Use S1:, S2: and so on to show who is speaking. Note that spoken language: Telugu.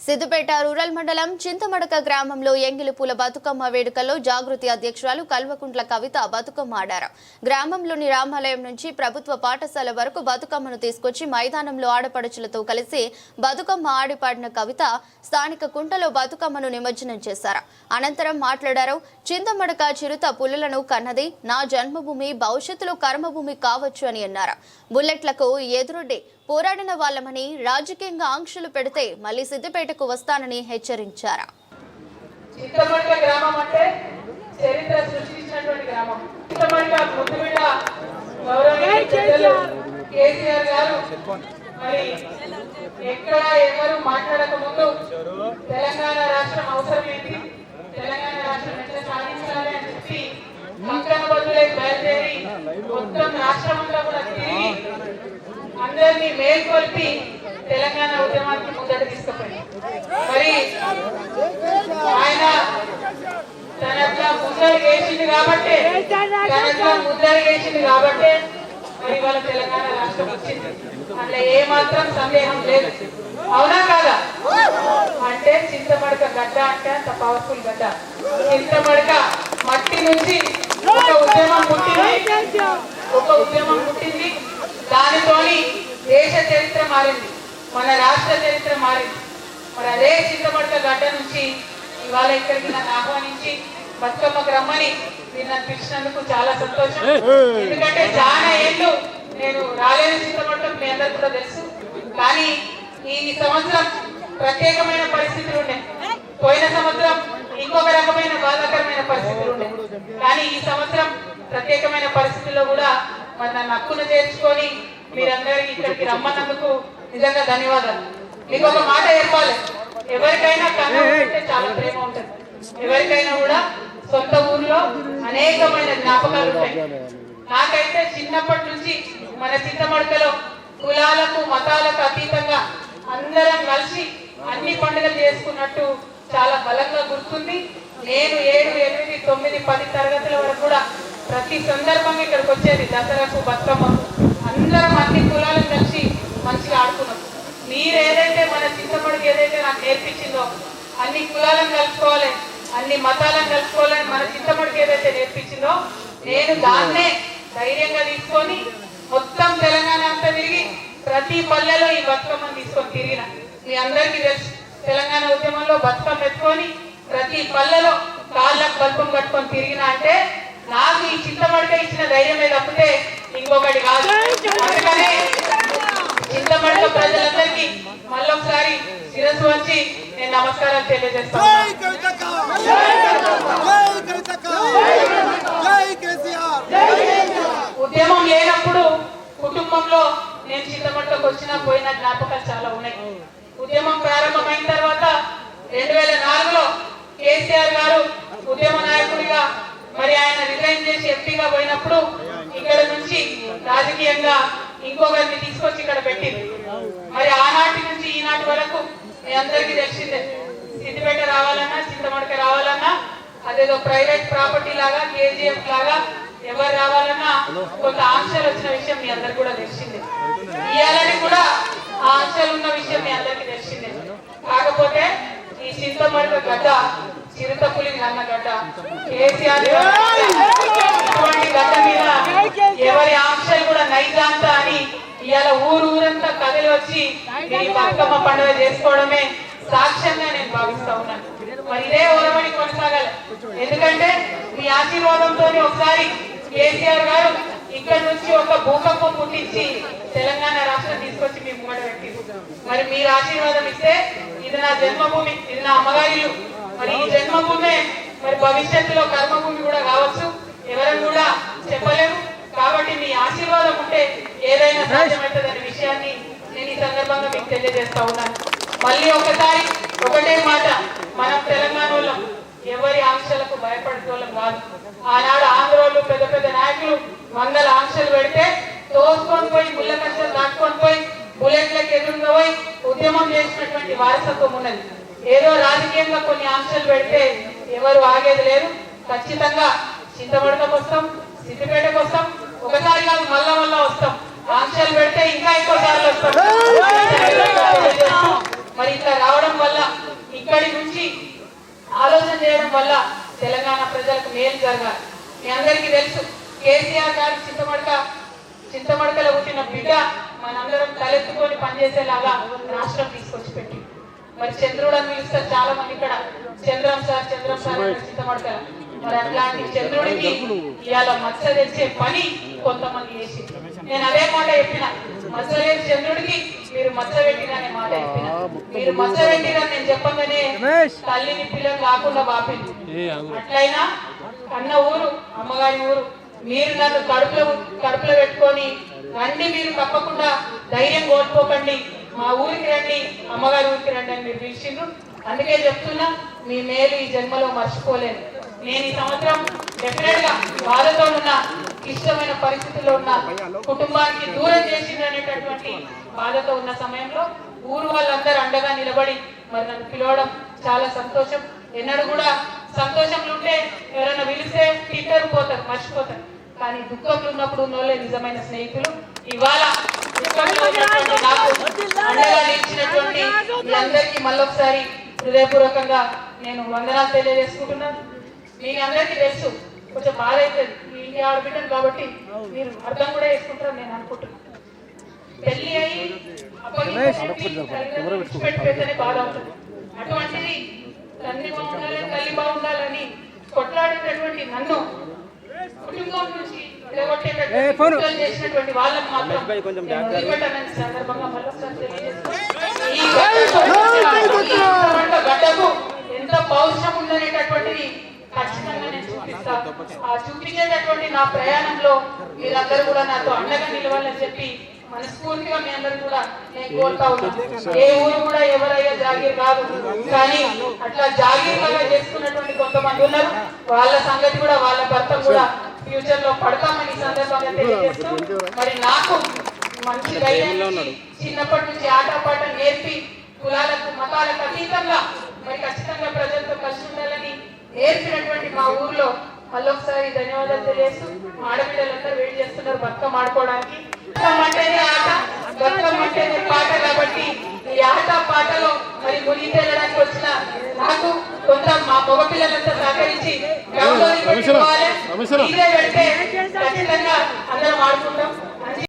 S1: సిద్దిపేట రూరల్ మండలం చింతమడక గ్రామంలో ఎంగిలిపూల బతుకమ్మ వేడుకల్లో జాగృతి అధ్యక్షురాలు కల్వకుంట్ల కవిత బతుకమ్మ ఆడారు. గ్రామంలోని రామాలయం నుంచి ప్రభుత్వ పాఠశాల వరకు బతుకమ్మను తీసుకొచ్చి మైదానంలో ఆడపడుచులతో కలిసి బతుకమ్మ ఆడిపాడిన కవిత స్థానిక కుంటలో బతుకమ్మను నిమజ్జనం చేశారు. అనంతరం మాట్లాడారు. చింతమడక చిరుత పులులను కన్నది, నా జన్మభూమి భవిష్యత్తులో కర్మభూమి కావచ్చు అని అన్నారు. బుల్లెట్లకు ఎదురొడ్డి పోరాడిన వాళ్ళమని, రాజకీయంగా ఆంక్షలు పెడితే మళ్లీ సిద్దిపేటకు వస్తానని హెచ్చరించారు.
S2: చింతమడక గ్రామం అంటే చరిత్ర సృష్టించినటువంటి గ్రామం. చింతమడక ముద్దుబిడ్డ గౌరవనీయులు పెద్దలు కేసీఆర్ గారు మరి ఎక్కడ ఎవరు మాట్లాడక ముందు తెలంగాణ రాష్ట్రం అవసరం ఏంటి, తెలంగాణ రాష్ట్రం ఎట్లా సాధించాలి అని చెప్పి కంకణ బదులకు బయలుదేరి మొత్తం రాష్ట్రం అంతా కూడా తిరిగి అందరినీ మేల్కొల్పి తెలంగాణ ఉద్యమానికి ముందట తీసుకుపోయి మరి ఆయన తనట్లా ముద్దలు వేసింది కాబట్టి మరి వాళ్ళ తెలంగాణ రాష్ట్రం వచ్చింది. అందులో ఏమాత్రం సందేహం లేదు. అవునా కాదా? అంటే చింతమడక గడ్డ అంటే అంత పవర్ఫుల్ గడ్డ. చింతమడక మట్టి నుంచి ఒక ఉద్యమం పుట్టింది. దానితోని దేశ చరిత్ర మారింది, మన రాష్ట్ర చరిత్ర మారింది. మరి అదే చింతమడక గడ్డ నుంచి ఇవాళ ఇక్కడికి నన్ను ఆహ్వానించి బతుకమ్మకు రమ్మని మీరు నన్ను పిలిచినందుకు చాలా సంతోషం. ఎందుకంటే చాలా ఏళ్ళు నేను రాలేని చింతమడక మీ అందరికి కూడా తెలుసు. కానీ ఈ సంవత్సరం ప్రత్యేకమైన పరిస్థితులు ఉండే, పోయిన సంవత్సరం ఇంకొక రకమైన బాధాకరమైన పరిస్థితులు ఉండే, కానీ ఈ సంవత్సరం ప్రత్యేకమైన పరిస్థితుల్లో కూడా మరి నన్ను హక్కును చేర్చుకొని మీరందరికీ ఇక్కడికి రమ్మన్నందుకు నిజంగా ధన్యవాదాలు. మీకు ఒక మాట చెప్పాలి, ఎవరికైనా కన్న అంటే చాలా ప్రేమ ఉంటుంది. ఎవరికైనా కూడా సొంత ఊర్లో అనేకమైన జ్ఞాపకాలు ఉంటాయి. నాకైతే చిన్నప్పటి నుంచి మన చింతమడకలో కులాలకు మతాలకు అతీతంగా అందరం కలిసి అన్ని పండుగలు చేసుకున్నట్టు చాలా బలంగా గుర్తుంది. నేను 7, 8, 9, 10 తరగతుల వరకు కూడా ప్రతి సందర్భంగా ఇక్కడికి వచ్చేది. దసరాకు, బతుకమ్మకు అందరం అన్ని కులాలను కలిసి మంచిగా ఆడుకున్నాం. మీరు ఏదైతే మన చింతమడక ఏదైతే నాకు నేర్పించిందో అన్ని కులాలను కలుపుకోవాలి, అన్ని మతాలను కలుపుకోవాలని మన చింతమడక ఏదైతే నేర్పించిందో నేను దాన్నే ధైర్యంగా తీసుకొని మొత్తం తెలంగాణ అంతా తిరిగి ప్రతి పల్లెలో ఈ బతుకమ్మను తీసుకొని తిరిగిన. మీ అందరికీ తెలుసు, తెలంగాణ ఉద్యమంలో బతుకమ్మ ఎత్తుకొని ప్రతి పల్లెలో కాళ్ళకు బల్పం కట్టుకొని తిరిగిన అంటే నాకు ఈ చింతమడక ఇచ్చిన ధైర్యమే తప్పితే ఇంకొకటి కాదు. అందుకనే చింతమడక ప్రజలందరికీ మళ్ళొకసారి శిరస్సు వచ్చి నేను నమస్కారాలు తెలియజేస్తాను. ఉద్యమం లేనప్పుడు కుటుంబంలో నేను చింతమడకకు వచ్చినా పోయిన జ్ఞాపకాలు చాలా ఉన్నాయి. ఉద్యమం ప్రారంభమైన తర్వాత 2004లో కేసీఆర్ గారు ఉద్యమ నాయకుడిగా మరి ఆయన రిజైన్ చేసి ఎంపీగా పోయినప్పుడు ఇక్కడ నుంచి రాజకీయంగా ఇంకొకరిని తీసుకొచ్చి ఇక్కడ పెట్టింది. మరి ఆనాటి నుంచి ఈనాటి వరకు మీ అందరికీ తెలిసిందే, సిద్దిపేట రావాలన్నా చింతమడక రావాలన్నా అదేదో ప్రైవేట్ ప్రాపర్టీ లాగా కేజీఎఫ్ లాగా ఎవరు రావాలన్నా కొంత ఆంక్షలు వచ్చిన విషయం మీ అందరికి కూడా తెలిసిందే. ఇయాలని కూడా ఆ ఆంక్షలు ఉన్న విషయం మీ అందరికీ తెలిసిందే. కాకపోతే ఈ చింతమడక గడ్డ చిరుత పులి అన్న గడ్డ, కేసీఆర్ ఇటువంటి గడ్డ మీద ఎవరి ఆంక్షలు కూడా నైజాంత అని ఇవాళ ఊరంతా కదిలి వచ్చి ఈ బతుకమ్మ పండుగ చేసుకోవడమే సాక్ష్యంగా నేను భావిస్తా ఉన్నాను. మరి ఇదే ఓరమని కొనసాగాలి. ఎందుకంటే మీ ఆశీర్వాదంతో ఒకసారి కేసీఆర్ గారు ఇక్కడ నుంచి ఒక భూకంపం పుట్టించి తెలంగాణ రాష్ట్రం తీసుకొచ్చి మీ ముంగట పెట్టి, మరి మీరు ఆశీర్వాదం ఇస్తే ఇది నా జన్మభూమి, ఇది నా అమ్మగారిలు, మరి ఈ జన్మభూమే మరి భవిష్యత్తులో కర్మభూమి కూడా కావచ్చు, ఎవరు కూడా చెప్పలేము. కాబట్టి మీ ఆశీర్వాదం ఉంటే ఏదైనా సాధ్యమవుతుందనే విషయాన్ని నేను ఈ సందర్భంగా మీకు తెలియజేస్తా ఉన్నాను. మళ్ళీ ఒకటే మాట, మనం తెలంగాణ వాళ్ళం ఎవరి ఆంక్షలకు భయపడుకోవడం కాదు. ఆనాడు ఆంధ్రోళ్ళు పెద్ద పెద్ద నాయకులు 100 ఆంక్షలు పెడితే తోసుకొని పోయి ముళ్ళ కష్టం దాటుకొని పోయి బుల్లెట్లకు ఎదురుగా పోయి ఉద్యమం చేసినటువంటి వారసత్వం ఉన్నది. ఏదో రాజకీయంగా కొన్ని ఆంక్షలు పెడితే ఎవరు ఆగేది లేదు. ఖచ్చితంగా చింతమడకకు వస్తాం, సిద్దిపేటకు వస్తాం, ఒకసారి కాదు మళ్ళా వస్తాం. ఆంక్షలు పెడితే ఇంకా ఎక్కువ సార్లు వస్తాం. మరి ఇట్లా రావడం వల్ల నుంచి ఆలోచన చేయడం వల్ల తెలంగాణ ప్రజలకు మేలు జరగాలి. మీ అందరికీ తెలుసు కేసీఆర్ గారు చింతమడకలో పుట్టిన బిడ్డ మనందరం తలెత్తుకొని పనిచేసేలాగా రాష్ట్రం తీసుకొచ్చి పెట్టి మరి చంద్రుడు అని పిలుస్తారు చాలా మంది ఇక్కడ చంద్రం సార్ చింతమడకల మరి అట్లాంటి చంద్రుడికి ఇవాళ మచ్చ తెచ్చే పని కొంతమంది చేసి నేను అదే మాట చెప్పిన మచ్చ లేని చంద్రుడికి మీరు మచ్చ పెట్టిననే మాట చెప్పిన మీరు మచ్చ పెట్టినని నేను చెప్పగానే తల్లిని పిల్లలు కాకుండా బాపింది. అట్లయినా కన్న ఊరు అమ్మగారి ఊరు మీరు నన్ను కడుపులో పెట్టుకొని రండి, మీరు తప్పకుండా ధైర్యం కోల్పోకండి, మా ఊరికి రండి, అమ్మగారి ఊరికి రండి అని మీరు పిలిచిండ్రు. అందుకే చెప్తున్నా మీ మేలు ఈ జన్మలో మర్చిపోలేను. నేను ఈ సంవత్సరం డెఫినెట్ గా బాధతో ఉన్న క్లిష్టమైన పరిస్థితుల్లో ఉన్న కుటుంబానికి దూరం చేసిండ్రు అనేటటువంటి బాధతో ఉన్న సమయంలో ఊరు వాళ్ళందరూ అండగా నిలబడి మరి నన్ను పిలవడం చాలా సంతోషం. ఎన్నడూ కూడా సంతోషంలో ఉంటే ఎవరైనా పిలిస్తే తింటారు పోతారు మర్చిపోతారు, కానీ దుఃఖంలో ఉన్నప్పుడు ఉన్నోళ్ళే నిజమైన స్నేహితులు. ఇవాళ దుఃఖంలో ఉన్నటువంటి నాకు అండగా నిలిచినటువంటి మీ అందరికీ మళ్ళొకసారి హృదయపూర్వకంగా నేను వందనాలు తెలియజేసుకుంటున్నాను. మీ అందరికీ తెలుసు కొంచెం బాధ అవుతుంది, మీ ఇంటి ఆడబిడ్డను కాబట్టి మీరు అర్థం కూడా చేసుకుంటారని నేను అనుకుంటున్నాను. పెళ్లి అయ్యి అప్పగిపెడితేనే బాధ ఉంటుంది. అటువంటిది తల్లి బాగుండాలని తల్లి బాగుండాలని కొట్లాడేటటువంటి నన్ను కుటుంబం నుంచి విడగొట్టేటటువంటి చేసినటువంటి వాళ్ళకు మాత్రం వదిలిపెట్టాలని సందర్భంగా మరొకసారి గడ్డకు ఎంత పౌరుషం ఉందనేటటువంటిది ఖచ్చితంగా నేను చూపిస్తా. ఆ చూపించేటటువంటి నా ప్రయాణంలో మీరందరూ కూడా నాతో అండగా నిలవాలని చెప్పి మనస్ఫూర్తిగా మీ అందరూ కూడా నేను కోరుతా ఉన్నాను. ఏ ఊరు కూడా ఎవరయ్యా జాగీర్ కాదు, కానీ అట్లా జాగీర్ లాగా చేసుకున్నటువంటి కొంతమంది ఉన్నారు. వాళ్ళ సంగతి కూడా వాళ్ళ భర్త కూడా ఫ్యూచర్ లో పడతామని సందర్భంగా తెలియజేస్తూ మరి నాకు మంచి చిన్నప్పటి నుంచి ఆటపాట నేర్పి కులాలకు మతాలకు అతీతంగా మరి ఖచ్చితంగా ప్రజలతో కలిసి ఉండాలని నేర్పినటువంటి మా ఊర్లో మళ్ళొకసారి ధన్యవాదాలు తెలియజేస్తూ ఆడపిల్లలందరూ వెయిట్ చేస్తున్నారు బతుకమ్మ ఆడుకోవడానికి. అంటేనే ఆట, బతుకమ్మ అంటేనే పాట కాబట్టి ఈ ఆట పాటలో మరి మునిగి తేలడానికి వచ్చిన నాకు కొంత మా మగ పిల్లలంతా సహకరించి గ్రౌండ్ లో పెట్టుకోవాలి. ఖచ్చితంగా అందరం ఆడుకుంటాం.